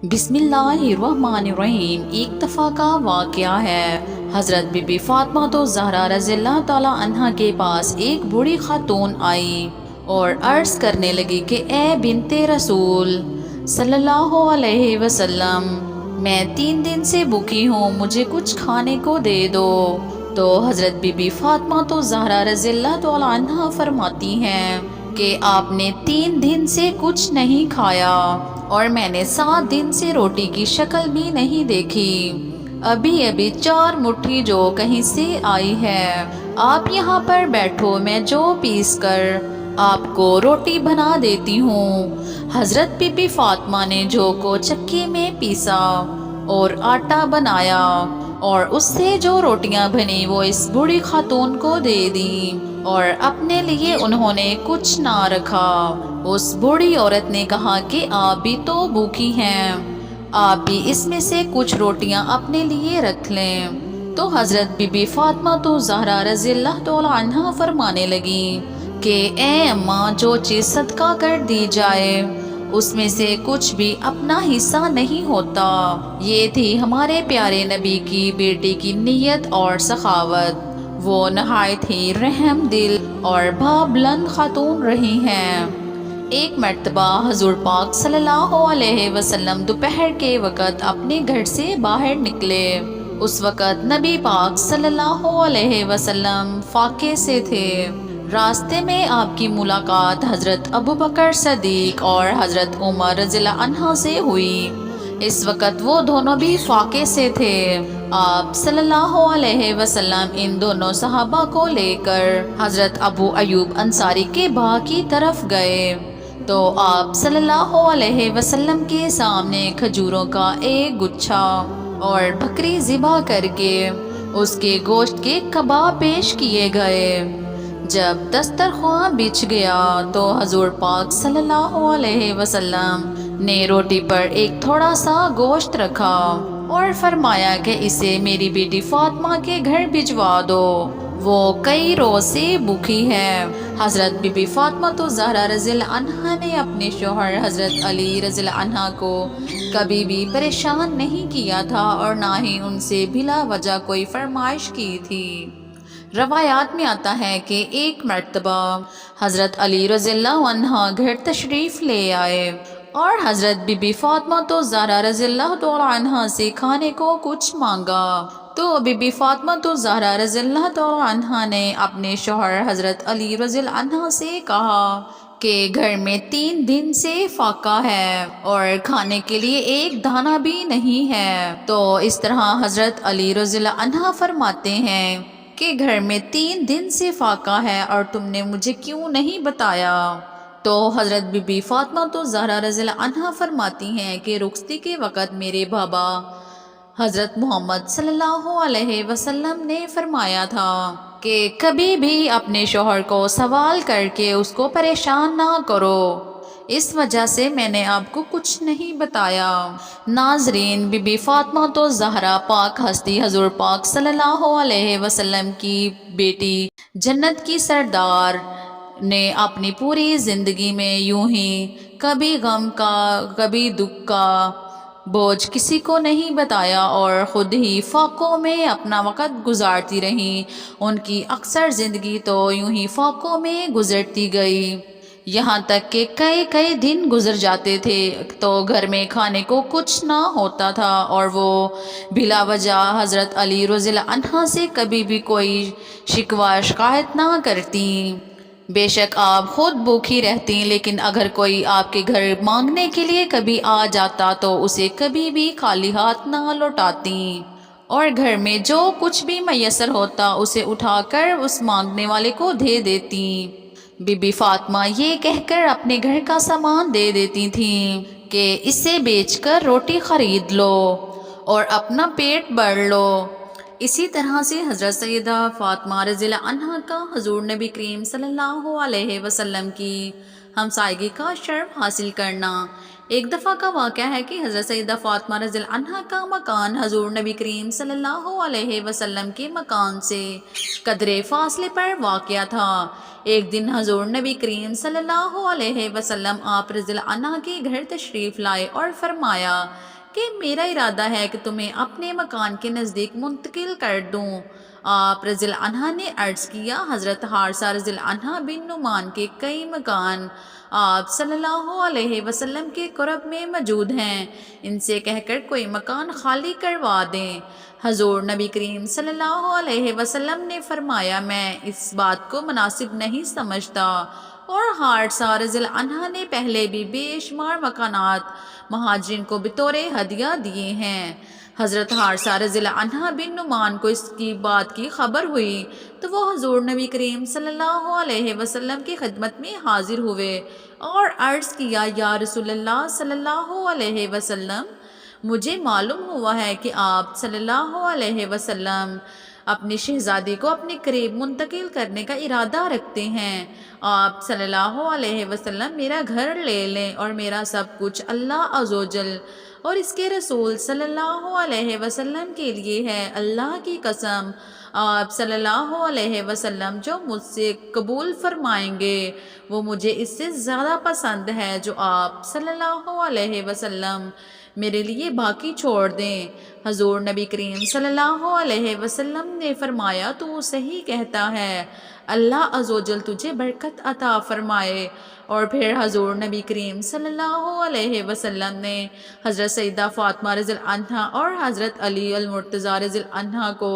بسم اللہ الرحمن الرحیم۔ ایک دفعہ کا واقعہ ہے، حضرت بی بی فاطمہ زہرا رضی اللہ تعالی عنہ کے پاس ایک بوڑھی خاتون آئی اور عرض کرنے لگی کہ اے بنت رسول صلی اللہ علیہ وسلم، میں 3 دن سے بھوکی ہوں، مجھے کچھ کھانے کو دے دو۔ تو حضرت بی بی فاطمہ زہرا رضی اللہ تعالی عنہ فرماتی ہیں کہ آپ نے 3 دن سے کچھ نہیں کھایا اور میں نے 7 دن سے روٹی کی شکل بھی نہیں دیکھی، ابھی 4 مٹھی جو کہیں سے آئی ہے، آپ یہاں پر بیٹھو، میں جو پیس کر آپ کو روٹی بنا دیتی ہوں۔ حضرت بی بی فاطمہ نے جو کو چکی میں پیسا اور آٹا بنایا اور اس سے جو روٹیاں بنی وہ اس بوڑھی خاتون کو دے دیں، اور اپنے لیے انہوں نے کچھ نہ رکھا۔ اس بوڑھی عورت نے کہا کہ آپ بھی تو بھوکی ہیں، آپ بھی اس میں سے کچھ روٹیاں اپنے لیے رکھ لیں۔ تو حضرت بی بی فاطمہ زہرا رضی اللہ تعالی عنہ فرمانے لگی کہ اے اماں، جو چیز صدقہ کر دی جائے اس میں سے کچھ بھی اپنا حصہ نہیں ہوتا۔ یہ تھی ہمارے پیارے نبی کی بیٹی کی نیت اور سخاوت۔ وہ نہایت ہی رحم دل اور بھابلند خاتون رہی ہیں۔ ایک مرتبہ حضور پاک صلی اللہ علیہ وسلم دوپہر کے وقت اپنے گھر سے باہر نکلے۔ اس وقت نبی پاک صلی اللہ علیہ وسلم فاقے سے تھے۔ راستے میں آپ کی ملاقات حضرت ابوبکر صدیق اور حضرت عمر رضی اللہ عنہ سے ہوئی۔ اس وقت وہ دونوں بھی فاقے سے تھے۔ آپ صلی اللہ علیہ وسلم ان دونوں صحابہ کو لے کر حضرت ابو ایوب انصاری کے باغ کی طرف گئے تو آپ صلی اللہ علیہ وسلم کے سامنے کھجوروں کا ایک گچھا اور بکری ذبح کر کے اس کے گوشت کے کباب پیش کیے گئے۔ جب دسترخوان بچھ گیا تو حضور پاک صلی اللہ علیہ وسلم نے روٹی پر ایک تھوڑا سا گوشت رکھا اور فرمایا کہ اسے میری بیٹی فاطمہ کے گھر بھجوا دو، وہ کئی روز سے بھوکی ہے۔ حضرت بی بی فاطمہ زہرا رضی اللہ عنہا نے اپنے شوہر حضرت علی رضی اللہ عنہ کو کبھی بھی پریشان نہیں کیا تھا اور نہ ہی ان سے بلا وجہ کوئی فرمائش کی تھی۔ روایات میں آتا ہے کہ ایک مرتبہ حضرت علی رضی اللہ عنہ گھر تشریف لے آئے اور حضرت بی بی فاطمہ زہرا رضی اللہ تعالی عنہ سے کھانے کو کچھ مانگا تو بی بی فاطمہ زہرا رضی اللہ تعالی عنہ نے اپنے شوہر حضرت علی رضی اللہ عنہ سے کہا کہ گھر میں 3 دن سے فاقہ ہے اور کھانے کے لیے ایک دانہ بھی نہیں ہے۔ تو اس طرح حضرت علی رضی اللہ عنہ فرماتے ہیں کہ گھر میں 3 دن سے فاقہ ہے اور تم نے مجھے کیوں نہیں بتایا؟ تو حضرت بی بی فاطمہ زہرا رضی اللہ عنہ فرماتی ہیں کہ رخصتی کے وقت میرے بابا حضرت محمد صلی اللہ علیہ وسلم نے فرمایا تھا کہ کبھی بھی اپنے شوہر کو سوال کر کے اس کو پریشان نہ کرو، اس وجہ سے میں نے آپ کو کچھ نہیں بتایا۔ ناظرین، بی بی فاطمہ زہرا پاک ہستی حضور پاک صلی اللہ علیہ وسلم کی بیٹی، جنت کی سردار نے اپنی پوری زندگی میں یوں ہی کبھی غم کا کبھی دکھ کا بوجھ کسی کو نہیں بتایا اور خود ہی فاقوں میں اپنا وقت گزارتی رہیں۔ ان کی اکثر زندگی تو یوں ہی فاقوں میں گزرتی گئی، یہاں تک کہ کئی دن گزر جاتے تھے تو گھر میں کھانے کو کچھ نہ ہوتا تھا اور وہ بلا وجہ حضرت علی رضی اللہ عنہ سے کبھی بھی کوئی شکوہ شکایت نہ کرتی۔ بے شک آپ خود بھوکی رہتی، لیکن اگر کوئی آپ کے گھر مانگنے کے لیے کبھی آ جاتا تو اسے کبھی بھی خالی ہاتھ نہ لوٹاتی اور گھر میں جو کچھ بھی میسر ہوتا اسے اٹھا کر اس مانگنے والے کو دے دیتی۔ بی بی فاطمہ یہ کہہ کر اپنے گھر کا سامان دے دیتی تھیں کہ اسے بیچ کر روٹی خرید لو اور اپنا پیٹ بھر لو۔ اسی طرح سے حضرت سیدہ فاطمہ رضی اللہ عنہا کا حضور نبی کریم صلی اللہ علیہ وسلم کی ہمسائیگی کا شرف حاصل کرنا ایک دفعہ کا واقعہ ہے کہ حضرت سیدہ فاطمہ رضی اللہ عنہا کا مکان حضور نبی کریم صلی اللہ علیہ وسلم کے مکان سے قدرے فاصلے پر واقع تھا۔ ایک دن حضور نبی کریم صلی اللہ علیہ وسلم آپ رضی اللہ عنہ کے گھر تشریف لائے اور فرمایا کہ میرا ارادہ ہے کہ تمہیں اپنے مکان کے نزدیک منتقل کر دوں۔ آپ رضی اللہ عنہ نے عرض کیا، حضرت حارثہ رضی اللہ عنہ بن نعمان کے کئی مکان آپ صلی اللہ علیہ وسلم کے قرب میں موجود ہیں، ان سے کہہ کر کوئی مکان خالی کروا دیں۔ حضور نبی کریم صلی اللہ علیہ وسلم نے فرمایا، میں اس بات کو مناسب نہیں سمجھتا، اور حارثہ رضی اللہ عنہ نے پہلے بھی بے شمار مکانات مہاجرین کو بطور ہدیہ دیے ہیں۔ حضرت حارثہ رضی اللہ عنہ بن نعمان کو اس کی بات کی خبر ہوئی تو وہ حضور نبی کریم صلی اللہ علیہ وسلم کی خدمت میں حاضر ہوئے اور عرض کیا، یا رسول اللہ صلی اللہ علیہ وسلم، مجھے معلوم ہوا ہے کہ آپ صلی اللہ علیہ وسلم اپنی شہزادی کو اپنے قریب منتقل کرنے کا ارادہ رکھتے ہیں۔ آپ صلی اللہ علیہ وسلم میرا گھر لے لیں اور میرا سب کچھ اللہ عز و جل اور اس کے رسول صلی اللہ علیہ وسلم کے لیے ہے۔ اللہ کی قسم، آپ صلی اللہ علیہ وسلم جو مجھ سے قبول فرمائیں گے وہ مجھے اس سے زیادہ پسند ہے جو آپ صلی اللہ علیہ وسلم میرے لیے باقی چھوڑ دیں۔ حضور نبی کریم صلی اللہ علیہ وسلم نے فرمایا، تو صحیح کہتا ہے، اللہ عز و جل تجھے برکت عطا فرمائے۔ اور پھر حضور نبی کریم صلی اللہ علیہ وسلم نے حضرت سیدہ فاطمہ رضی اللہ عنہا اور حضرت علی المرتضیٰ رضی اللہ عنہ کو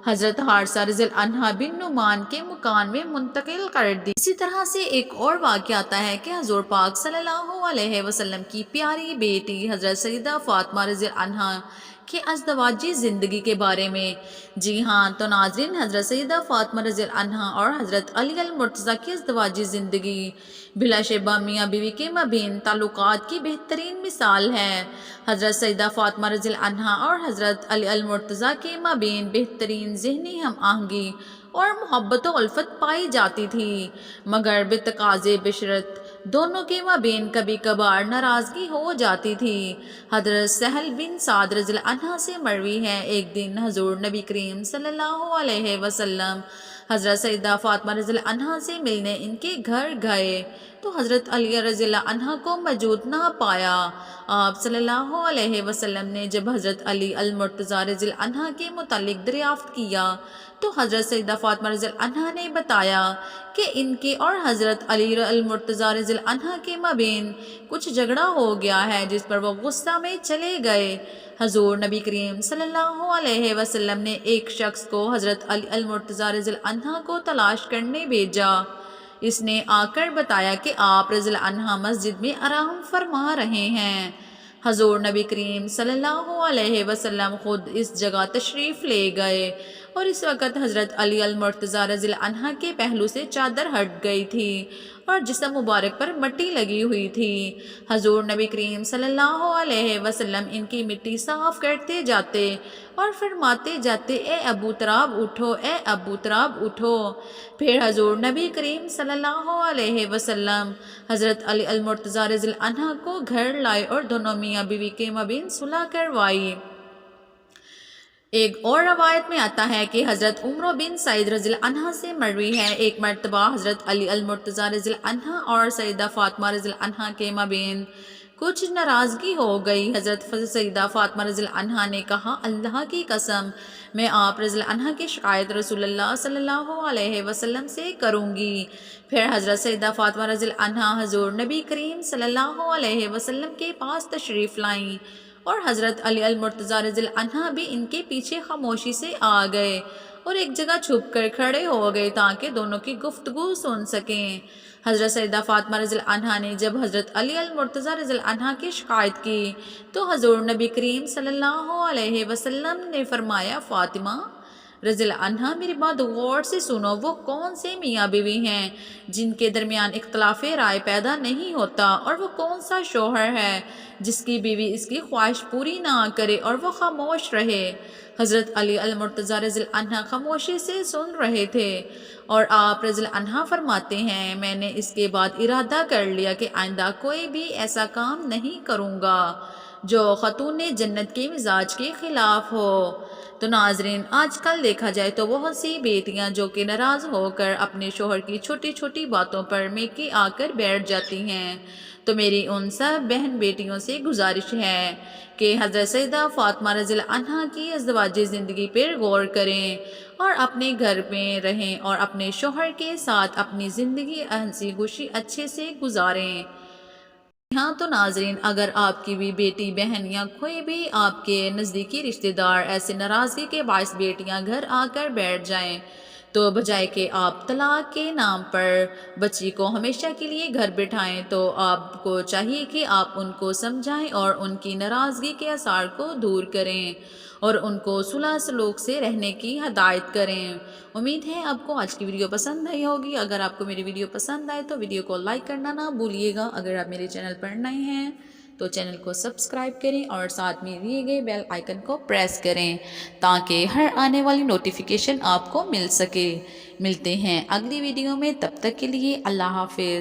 حضرت حارثہ رضی اللہ عنہ بن نعمان کے مکان میں منتقل کر دی۔ اسی طرح سے ایک اور واقعہ آتا ہے کہ حضور پاک صلی اللہ علیہ وسلم کی پیاری بیٹی حضرت سیدہ فاطمہ رضی اللہ عنہا کے ازدواجی زندگی کے بارے میں۔ جی ہاں، تو ناظرین، حضرت سیدہ فاطمہ رضی اللہ عنہا اور حضرت علی المرتضیٰ کی ازدواجی زندگی بلا شبہ میاں بیوی کے مابین تعلقات کی بہترین مثال ہے۔ حضرت سیدہ فاطمہ رضی اللہ عنہا اور حضرت علی المرتضیٰ کے مابین بہترین ذہنی ہم آہنگی اور محبت و الفت پائی جاتی تھی، مگر بتقاضے بشرت دونوں کے مابین کبھی کبھار ناراضگی ہو جاتی تھی۔ حضرت سہل بن سعد رضی اللہ عنہ سے مروی ہے، ایک دن حضور نبی کریم صلی اللہ علیہ وسلم حضرت سیدہ فاطمہ رضی اللہ عنہ سے ملنے ان کے گھر گئے تو حضرت علی رضی اللہ عنہ کو موجود نہ پایا۔ آپ صلی اللہ علیہ وسلم نے جب حضرت علی المرتضیٰ رضی اللہ عنہ کے متعلق دریافت کیا تو حضرت سیدہ فاطمہ رضی اللہ عنہ نے بتایا کہ ان کے اور حضرت علی المرتضیٰ رضی اللہ عنہ کے مابین کچھ جھگڑا ہو گیا ہے، جس پر وہ غصہ میں چلے گئے۔ حضور نبی کریم صلی اللہ علیہ وسلم نے ایک شخص کو حضرت علی المرتضیٰ رضی اللہ عنہ کو تلاش کرنے بھیجا۔ اس نے آ کر بتایا کہ آپ رضی اللہ عنہ مسجد میں آرام فرما رہے ہیں۔ حضور نبی کریم صلی اللہ علیہ وسلم خود اس جگہ تشریف لے گئے اور اس وقت حضرت علی المرتضیٰ رضی اللہ عنہ کے پہلو سے چادر ہٹ گئی تھی اور جسم مبارک پر مٹی لگی ہوئی تھی۔ حضور نبی کریم صلی اللہ علیہ وسلم ان کی مٹی صاف کرتے جاتے اور فرماتے جاتے، اے ابو تراب اٹھو، اے ابو تراب اٹھو۔ پھر حضور نبی کریم صلی اللہ علیہ وسلم حضرت علی المرتضیٰ رضی اللہ عنہ کو گھر لائے اور دونوں میاں بیوی کے مابین صلح کروائی۔ ایک اور روایت میں آتا ہے کہ حضرت عمر بن سعید رضی اللہ عنہ سے مروی ہے، ایک مرتبہ حضرت علی المرتضیٰ رضی اللہ عنہ اور سیدہ فاطمہ رضی اللہ عنہ کے مابین کچھ ناراضگی ہو گئی۔ حضرت سیدہ فاطمہ رضی اللہ عنہ نے کہا، اللہ کی قسم، میں آپ رضی اللہ عنہ کی شکایت رسول اللہ صلی اللہ علیہ وسلم سے کروں گی۔ پھر حضرت سیدہ فاطمہ رضی اللہ عنہ حضور نبی کریم صلی اللہ علیہ وسلم کے پاس تشریف لائیں اور حضرت علی المرتضیٰ رضی اللہ عنہ بھی ان کے پیچھے خاموشی سے آ گئے اور ایک جگہ چھپ کر کھڑے ہو گئے تاکہ دونوں کی گفتگو سن سکیں۔ حضرت سیدہ فاطمہ رضی اللہ عنہ نے جب حضرت علی المرتضیٰ رضی اللہ عنہ کی شکایت کی تو حضور نبی کریم صلی اللہ علیہ وسلم نے فرمایا، فاطمہ، رضی اللہ عنہ میری بات غور سے سنو، وہ کون سے میاں بیوی ہیں جن کے درمیان اختلاف رائے پیدا نہیں ہوتا، اور وہ کون سا شوہر ہے جس کی بیوی اس کی خواہش پوری نہ کرے اور وہ خاموش رہے؟ حضرت علی المرتضیٰ رضی اللہ عنہ خاموشی سے سن رہے تھے، اور آپ رضی اللہ عنہ فرماتے ہیں میں نے اس کے بعد ارادہ کر لیا کہ آئندہ کوئی بھی ایسا کام نہیں کروں گا جو خاتون جنت کے مزاج کے خلاف ہو۔ تو ناظرین، آج کل دیکھا جائے تو بہت سی بیٹیاں جو کہ ناراض ہو کر اپنے شوہر کی چھوٹی چھوٹی باتوں پر میکے آ کر بیٹھ جاتی ہیں، تو میری ان سب بہن بیٹیوں سے گزارش ہے کہ حضرت سیدہ فاطمہ رضی اللہ عنہا کی ازدواجی زندگی پر غور کریں اور اپنے گھر میں رہیں اور اپنے شوہر کے ساتھ اپنی زندگی ہنسی خوشی اچھے سے گزاریں۔ ہاں تو ناظرین، اگر آپ کی بھی بیٹی بہن یا کوئی بھی آپ کے نزدیکی رشتہ دار ایسے ناراضگی کے باعث بیٹیاں گھر آ کر بیٹھ جائیں، تو بجائے کہ آپ طلاق کے نام پر بچی کو ہمیشہ کے لیے گھر بٹھائیں، تو آپ کو چاہیے کہ آپ ان کو سمجھائیں اور ان کی ناراضگی کے آثار کو دور کریں اور ان کو صلح سلوک سے رہنے کی ہدایت کریں۔ امید ہے آپ کو آج کی ویڈیو پسند آئی ہوگی۔ اگر آپ کو میری ویڈیو پسند آئے تو ویڈیو کو لائک کرنا نہ بھولیے گا۔ اگر آپ میرے چینل پر نئے ہیں تو چینل کو سبسکرائب کریں اور ساتھ میں دیے گئے بیل آئیکن کو پریس کریں تاکہ ہر آنے والی نوٹیفیکیشن آپ کو مل سکے۔ ملتے ہیں اگلی ویڈیو میں، تب تک کے لیے اللہ حافظ۔